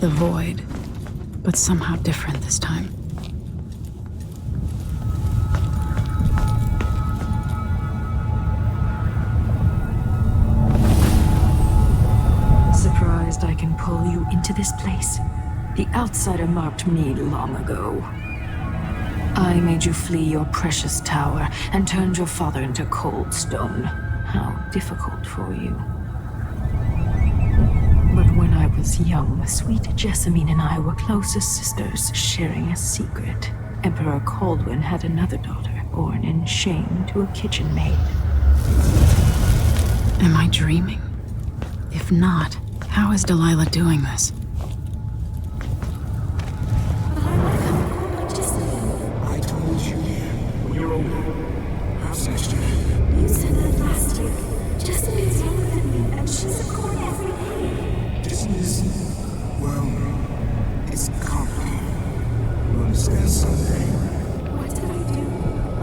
the void, but somehow different this time. Surprised I can pull you into this place? The outsider marked me long ago. I made you flee your precious tower and turned your father into cold stone. How difficult for you. But when I was young, sweet Jessamine and I were close as sisters, sharing a secret. Emperor Kaldwin had another daughter, born in shame to a kitchen maid. Am I dreaming? If not, how is Delilah doing this? I told you when you're older. How's next year? You said that last year. Jessamine's younger than me, and she's a court every day. Business, well, it's complicated. You'll understand someday. What did I do?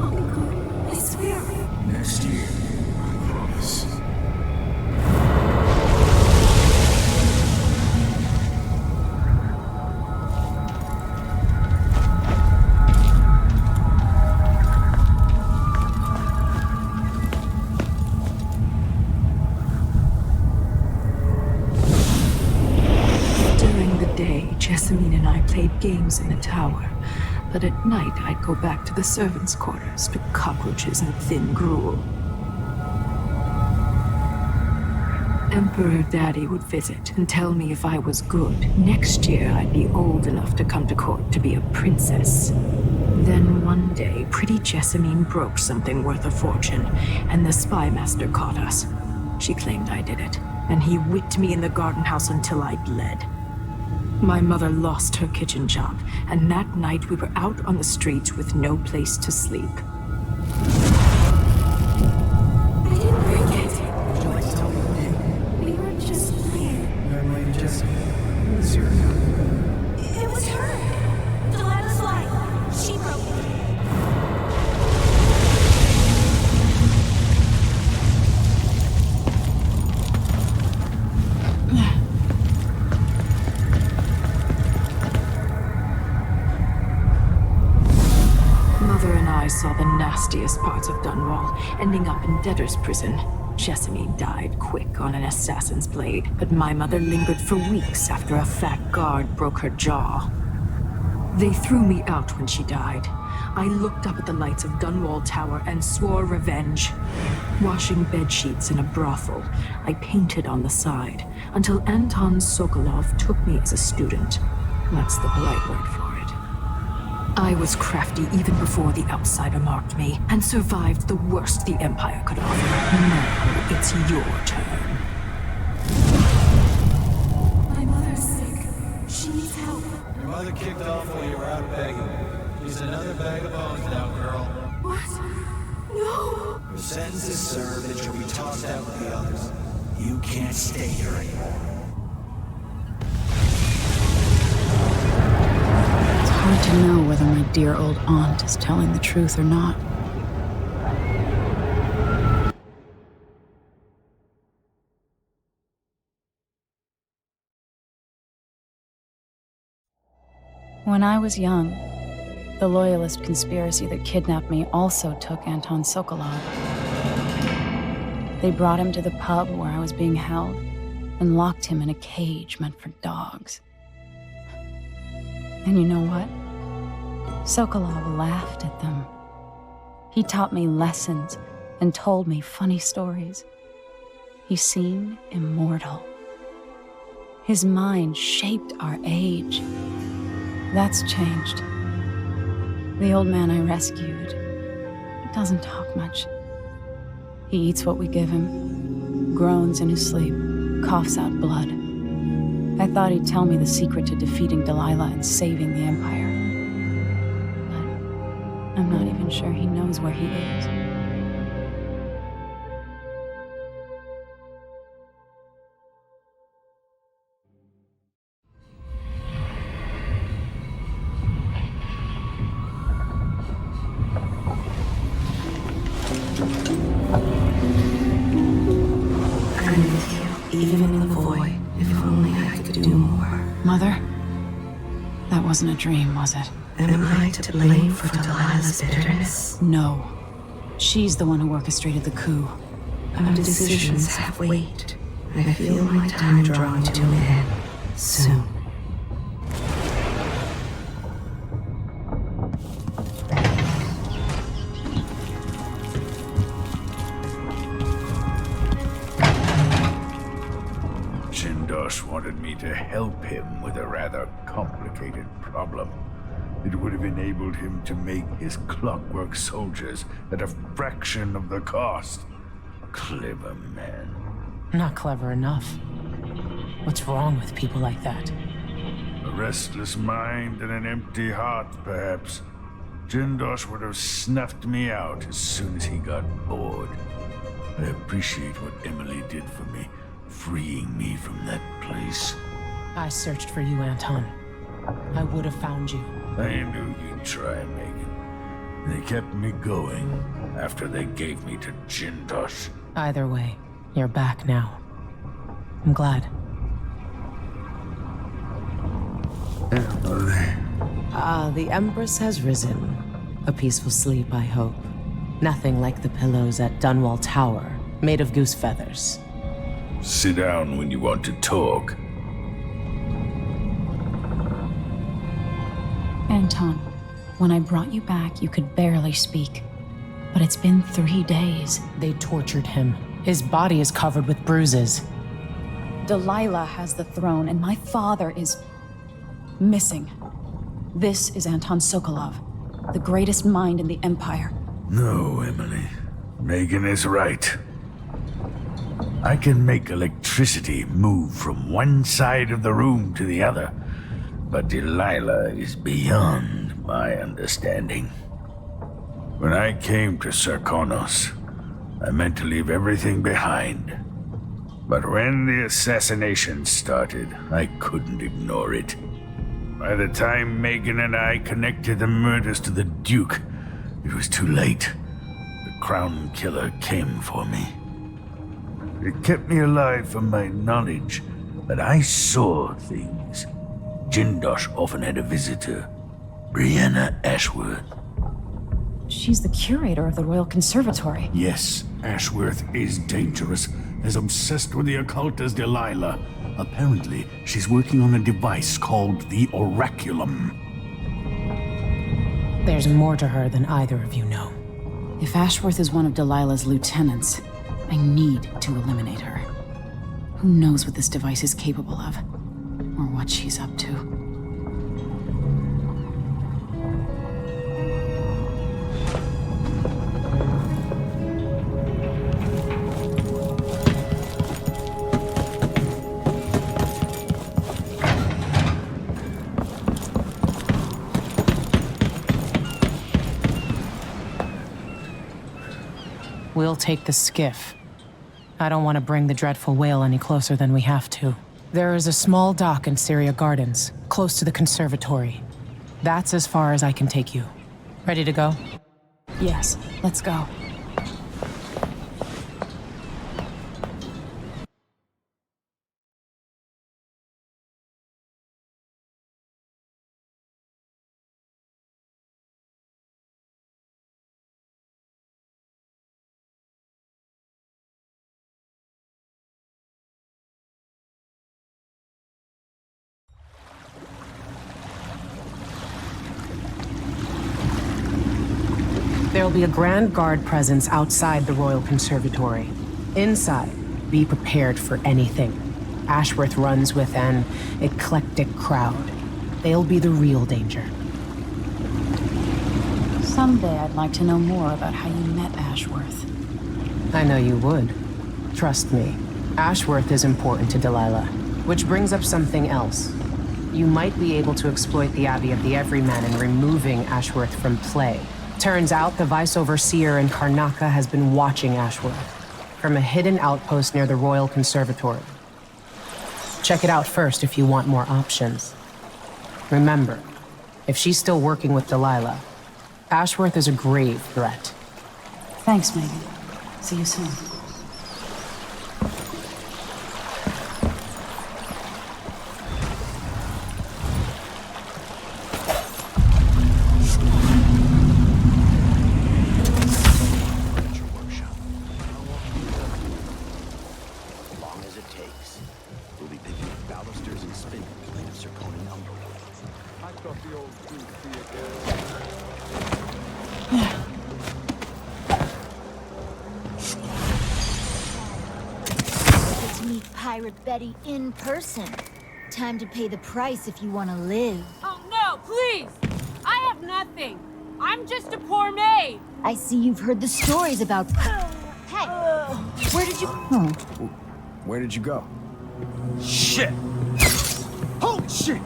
I'll be good. I swear. Next year, I promise. Jessamine and I played games in the tower, but at night I'd go back to the servants' quarters to cockroaches and thin gruel. Emperor Daddy would visit and tell me if I was good, next year I'd be old enough to come to court to be a princess. Then one day, pretty Jessamine broke something worth a fortune, and the spy master caught us. She claimed I did it, and he whipped me in the garden house until I bled. My mother lost her kitchen job, and that night we were out on the streets with no place to sleep. I didn't bring it. Would you like to tell me your name? We were just playing. Young Lady Jessamine. Who is your It was her. Delilah's lie. She broke it. I saw the nastiest parts of Dunwall, ending up in debtor's prison. Jessamine died quick on an assassin's blade, but my mother lingered for weeks after a fat guard broke her jaw. They threw me out when she died. I looked up at the lights of Dunwall Tower and swore revenge. Washing bedsheets in a brothel, I painted on the side, until Anton Sokolov took me as a student. That's the polite word for it. I was crafty even before the outsider marked me, and survived the worst the Empire could offer. Now it's your turn. My mother's sick. She needs help. Your mother kicked off while you were out begging. She's another bag of bones now, girl. What? No! Your sentence is served and you'll be tossed out with the others. You can't stay here anymore. Hard to know whether my dear old aunt is telling the truth or not. When I was young, the Loyalist conspiracy that kidnapped me also took Anton Sokolov. They brought him to the pub where I was being held and locked him in a cage meant for dogs. And you know what? Sokolov laughed at them. He taught me lessons and told me funny stories. He seemed immortal. His mind shaped our age. That's changed. The old man I rescued doesn't talk much. He eats what we give him, groans in his sleep, coughs out blood. I thought he'd tell me the secret to defeating Delilah and saving the Empire. But I'm not even sure he knows where he is. even in the void, if only I could do more. Mother? That wasn't a dream, was it? Am I to blame for Delilah's bitterness? No. She's the one who orchestrated the coup. Our decisions have weight. I feel my time drawing to an end soon. Jindosh wanted me to help him with a rather complicated problem. It would have enabled him to make his clockwork soldiers at a fraction of the cost. Clever man. Not clever enough. What's wrong with people like that? A restless mind and an empty heart, perhaps. Jindosh would have snuffed me out as soon as he got bored. I appreciate what Emily did for me, freeing me from that place. I searched for you, Anton. I would have found you. I knew you'd try, Megan. They kept me going after they gave me to Jindosh. Either way, you're back now. I'm glad. Emily. The Empress has risen. A peaceful sleep, I hope. Nothing like the pillows at Dunwall Tower, made of goose feathers. Sit down when you want to talk. Anton, when I brought you back, you could barely speak. But it's been 3 days. They tortured him. His body is covered with bruises. Delilah has the throne, and my father is missing. This is Anton Sokolov, the greatest mind in the Empire. No, Emily. Megan is right. I can make electricity move from one side of the room to the other, but Delilah is beyond my understanding. When I came to Sarkonos, I meant to leave everything behind. But when the assassination started, I couldn't ignore it. By the time Megan and I connected the murders to the Duke, it was too late. The Crown Killer came for me. It kept me alive from my knowledge that I saw things. Jindosh often had a visitor, Brianna Ashworth. She's the curator of the Royal Conservatory. Yes, Ashworth is dangerous, as obsessed with the occult as Delilah. Apparently, she's working on a device called the Oraculum. There's more to her than either of you know. If Ashworth is one of Delilah's lieutenants, I need to eliminate her. Who knows what this device is capable of, or what she's up to. We'll take the skiff. I don't want to bring the dreadful Wale any closer than we have to. There is a small dock in Syria Gardens, close to the conservatory. That's as far as I can take you. Ready to go? Yes, let's go. There'll be a Grand Guard presence outside the Royal Conservatory. Inside, be prepared for anything. Ashworth runs with an eclectic crowd. They'll be the real danger. Someday I'd like to know more about how you met Ashworth. I know you would. Trust me. Ashworth is important to Delilah. Which brings up something else. You might be able to exploit the Abbey of the Everyman in removing Ashworth from play. Turns out the Vice Overseer in Karnaca has been watching Ashworth from a hidden outpost near the Royal Conservatory. Check it out first if you want more options. Remember, if she's still working with Delilah, Ashworth is a grave threat. Thanks, Megan. See you soon. balusters and spindle made of zirconium umber. I thought the old dude Get to meet Pirate Betty in person. Time to pay the price if you want to live. Oh no, please! I have nothing. I'm just a poor maid. I see you've heard the stories about... Hey! Where did you... Where did you go? Shit! Holy shit!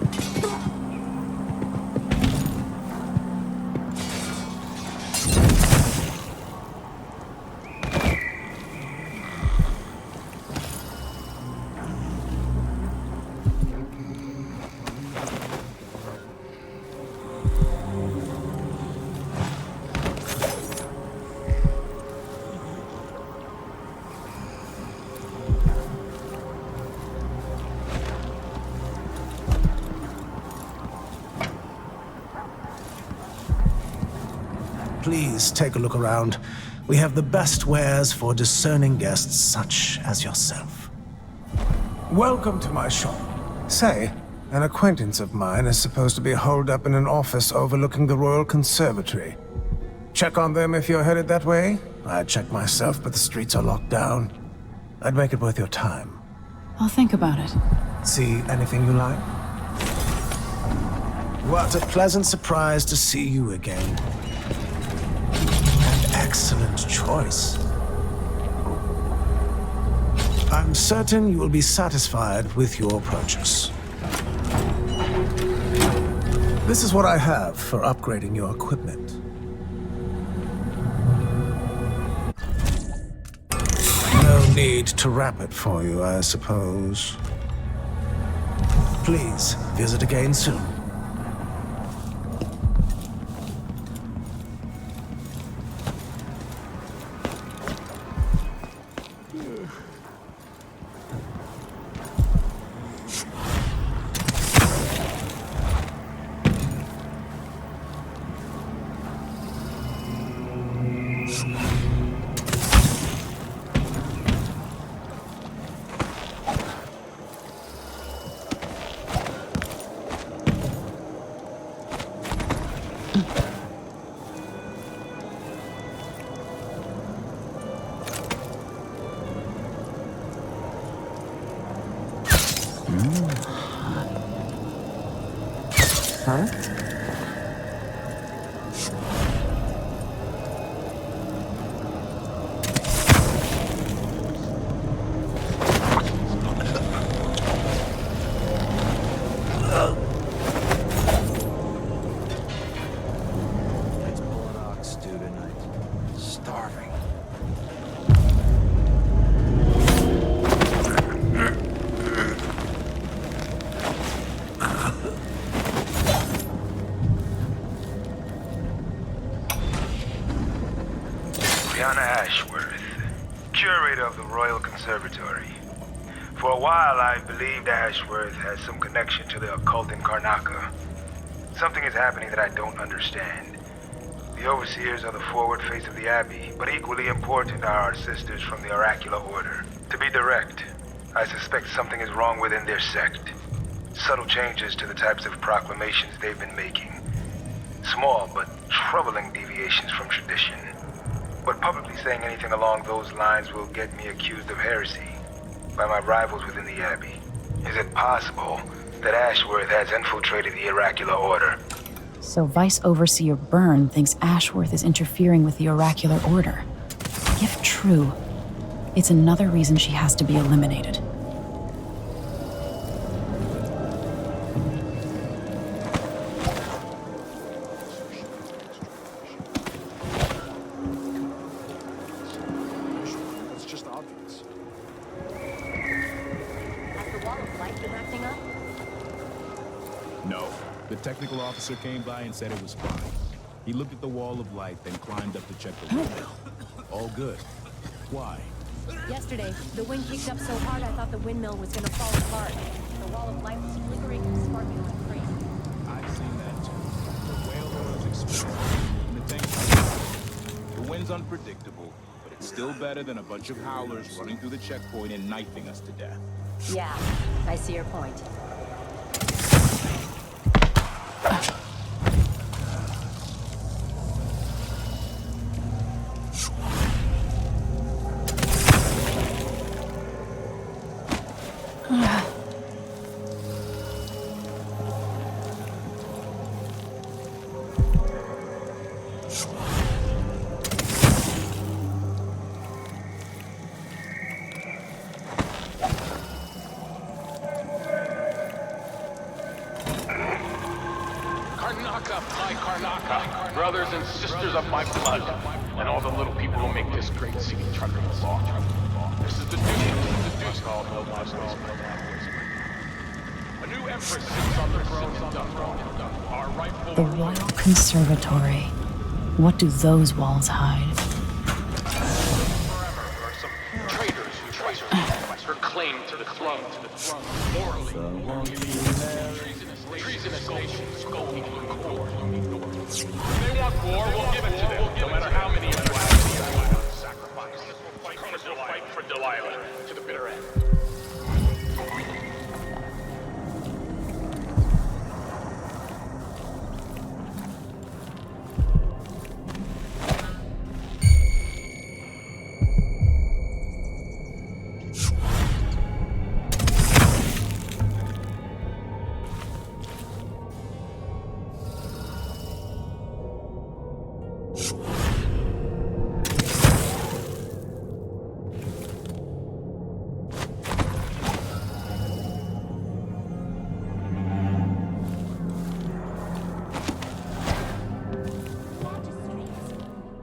Please take a look around. We have the best wares for discerning guests such as yourself. Welcome to my shop. Say, an acquaintance of mine is supposed to be holed up in an office overlooking the Royal Conservatory. Check on them if you're headed that way. I'd check myself, but the streets are locked down. I'd make it worth your time. I'll think about it. See anything you like? What a pleasant surprise to see you again. Excellent choice. I'm certain you will be satisfied with your purchase. This is what I have for upgrading your equipment. No need to wrap it for you, I suppose. Please visit again soon. Huh? Let's bulldog stew tonight. Starving. Ashworth, curator of the Royal Conservatory. For a while, I believed Ashworth has some connection to the occult in Karnaca. Something is happening that I don't understand. The overseers are the forward face of the Abbey, but equally important are our sisters from the Oracular Order. To be direct, I suspect something is wrong within their sect. Subtle changes to the types of proclamations they've been making. Small but troubling deviations from tradition. But publicly saying anything along those lines will get me accused of heresy by my rivals within the Abbey. Is it possible that Ashworth has infiltrated the Oracular Order? So Vice Overseer Byrne thinks Ashworth is interfering with the Oracular Order. If true, it's another reason she has to be eliminated. No. The technical officer came by and said it was fine. He looked at the wall of light, then climbed up to check the windmill. All good. Why? Yesterday, the wind kicked up so hard I thought the windmill was gonna fall apart. The wall of light was flickering and sparking like crazy. I've seen that too. The Wale was exploding, and the tank. The wind's unpredictable, but it's still better than a bunch of howlers running through the checkpoint and knifing us to death. Yeah, I see your point. Karnaka, my Karnaka, brothers and sisters of my blood, and all the little people who make this great city trucker law. This is the Duke called a new empress sits on the throne in Dunwall. Our rightful The Royal Conservatory. What do those walls hide? forever are some traitors who try her claim to the throne, morally, treasonous nations go equal core. If they want war, we'll give it to them, no matter how many of you have to sacrifice. We'll fight for Delilah to the bitter end.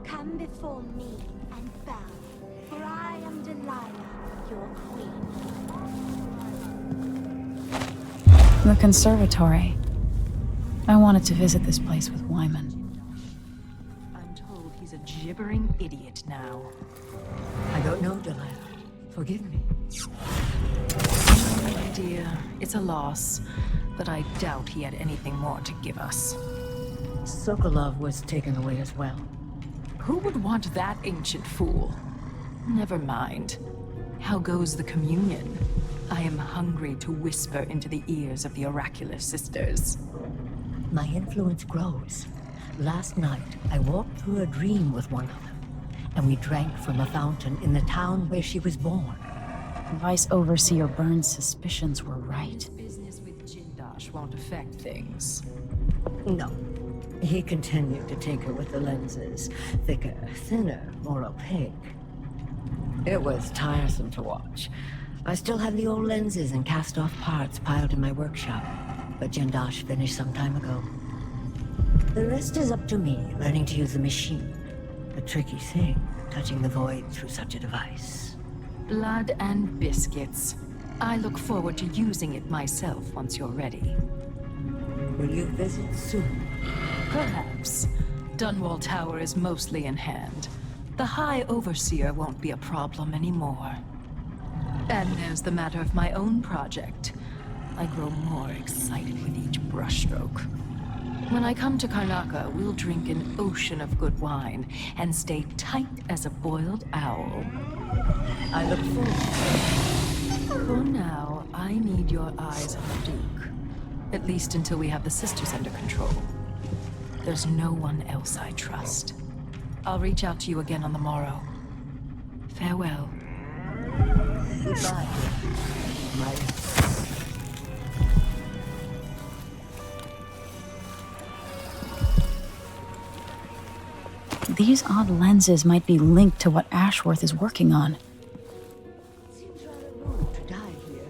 Come before me and bow, for I am Delilah, your queen. The conservatory. I wanted to visit this place with Wyman. I'm told he's a gibbering idiot now. I don't know, Delilah. Forgive me. My dear, it's a loss, but I doubt he had anything more to give us. Sokolov was taken away as well. Who would want that ancient fool? Never mind. How goes the communion? I am hungry to whisper into the ears of the oracular sisters. My influence grows. Last night, I walked through a dream with one of them, and we drank from a fountain in the town where she was born. Vice Overseer Burns' suspicions were right. Business with Jindash won't affect things. No. He continued to tinker with the lenses. Thicker, thinner, more opaque. It was tiresome to watch. I still have the old lenses and cast-off parts piled in my workshop, but Jindash finished some time ago. The rest is up to me, learning to use the machine. A tricky thing, touching the void through such a device. Blood and biscuits. I look forward to using it myself once you're ready. Will you visit soon? Perhaps. Dunwall Tower is mostly in hand. The High Overseer won't be a problem anymore. And there's the matter of my own project. I grow more excited with each brushstroke. When I come to Karnaka, we'll drink an ocean of good wine and stay tight as a boiled owl. I look forward. For now, I need your eyes on the Duke. At least until we have the sisters under control. There's no one else I trust. I'll reach out to you again on the morrow. Farewell. Goodbye. My... These odd lenses might be linked to what Ashworth is working on. Seems rather rude to die here.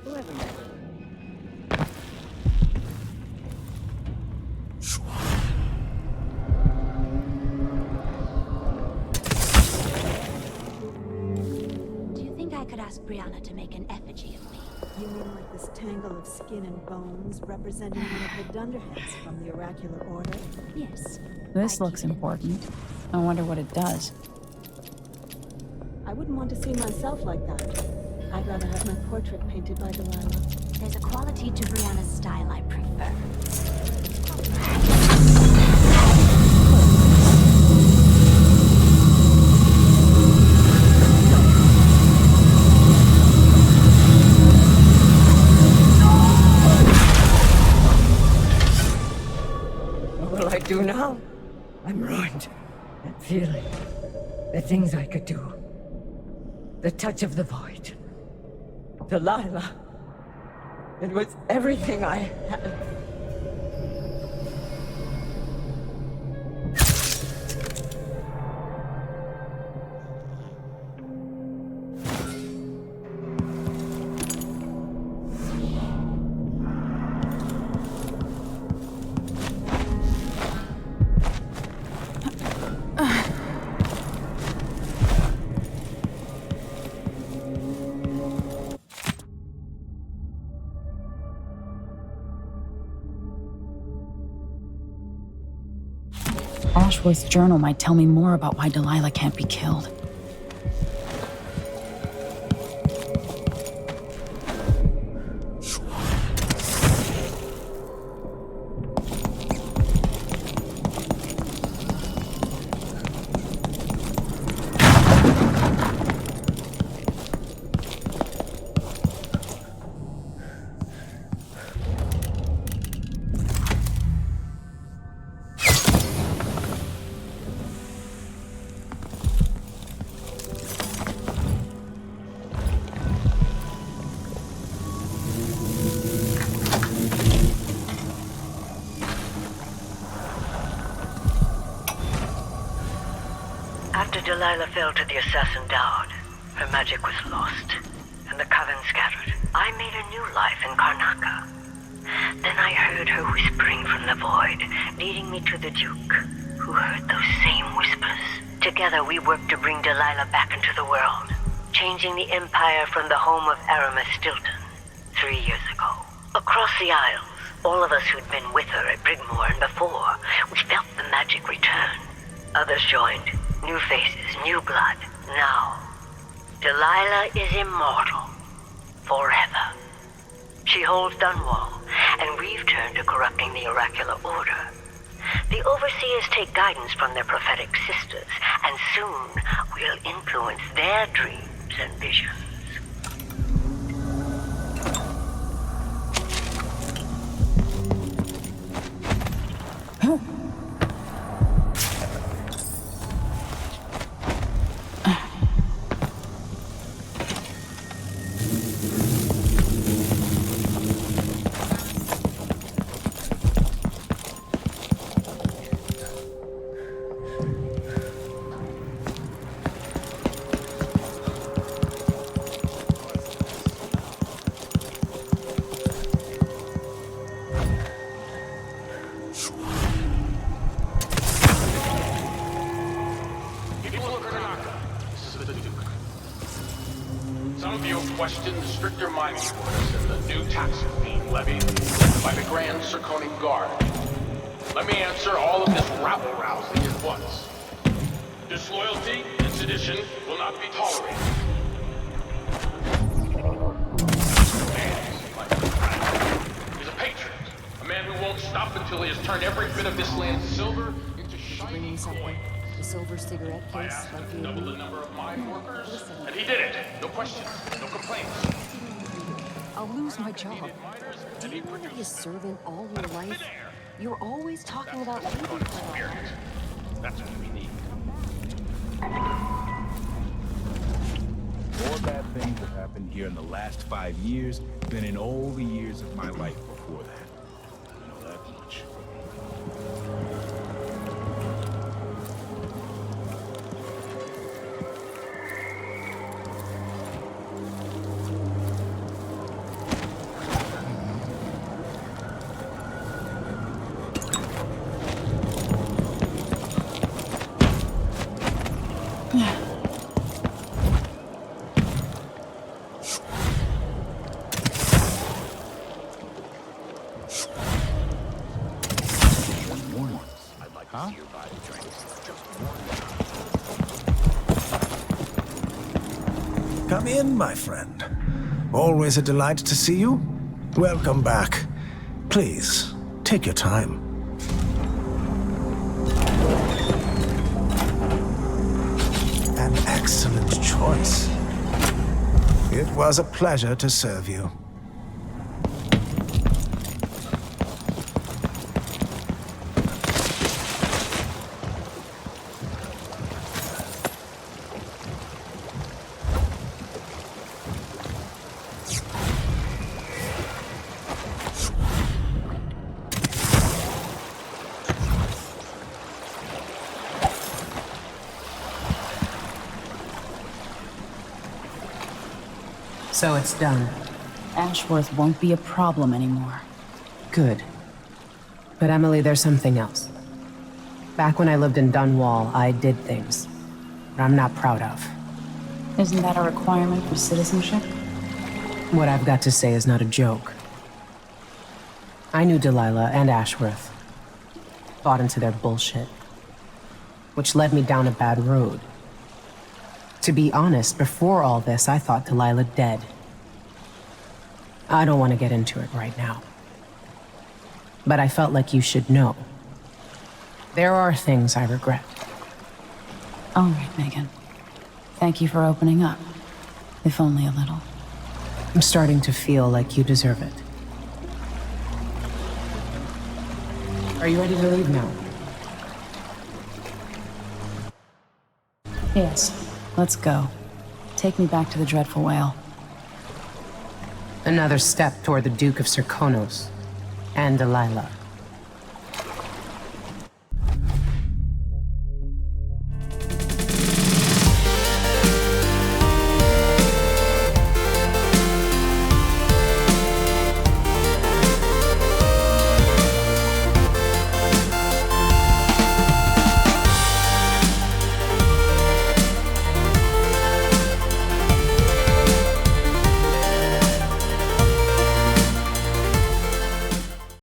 Whoever met her. Do you think I could ask Brianna to make an effigy of me? You mean like this tangle of skin and bones representing one of the Dunderheads from the oracular order? Yes. This looks important. I wonder what it does. I wouldn't want to see myself like that. I'd rather have my portrait painted by Delilah. There's a quality to Brianna's style I prefer. feeling, the things I could do, the touch of the void. Delilah. It was everything I had. Ashworth's journal might tell me more about why Delilah can't be killed. After Delilah fell to the assassin Dowd, her magic was lost, and the coven scattered. I made a new life in Karnaca. Then I heard her whispering from the void, leading me to the Duke, who heard those same whispers. Together we worked to bring Delilah back into the world, changing the Empire from the home of Aramis Stilton 3 years ago. Across the Isles, all of us who'd been with her at Brigmore and before, we felt the magic return. Others joined. New faces, new blood. Now, Delilah is immortal. Forever. She holds Dunwall, and we've turned to corrupting the oracular order. The Overseers take guidance from their prophetic sisters, and soon we'll influence their dreams and visions. Some of you have questioned the stricter mining orders and the new taxes being levied by the Grand Circonian Guard. Let me answer all of this rabble-rousing at once. Disloyalty and sedition will not be tolerated. He's a patriot, a man who won't stop until he has turned every bit of this land's silver into shining coin. The silver cigarette I case, asked like him you to double the number of mine workers, and he did it. No questions, no complaints. I'll lose my job. Do you want to be a servant all your life? You're always talking about leaving. That's what we need. More bad things have happened here in the last 5 years than in all the years of my life before that. I know that much. Come in, my friend. Always a delight to see you. Welcome back. Please, take your time. An excellent choice. It was a pleasure to serve you. So it's done. Ashworth won't be a problem anymore. Good. But Emily, there's something else. Back when I lived in Dunwall, I did things that I'm not proud of. Isn't that a requirement for citizenship? What I've got to say is not a joke. I knew Delilah and Ashworth. Bought into their bullshit. Which led me down a bad road. To be honest, before all this, I thought Delilah dead. I don't want to get into it right now. But I felt like you should know. There are things I regret. All right, Megan. Thank you for opening up. If only a little. I'm starting to feel like you deserve it. Are you ready to leave now? Yes. Let's go. Take me back to the dreadful Wale. Another step toward the Duke of Serkonos and Delilah.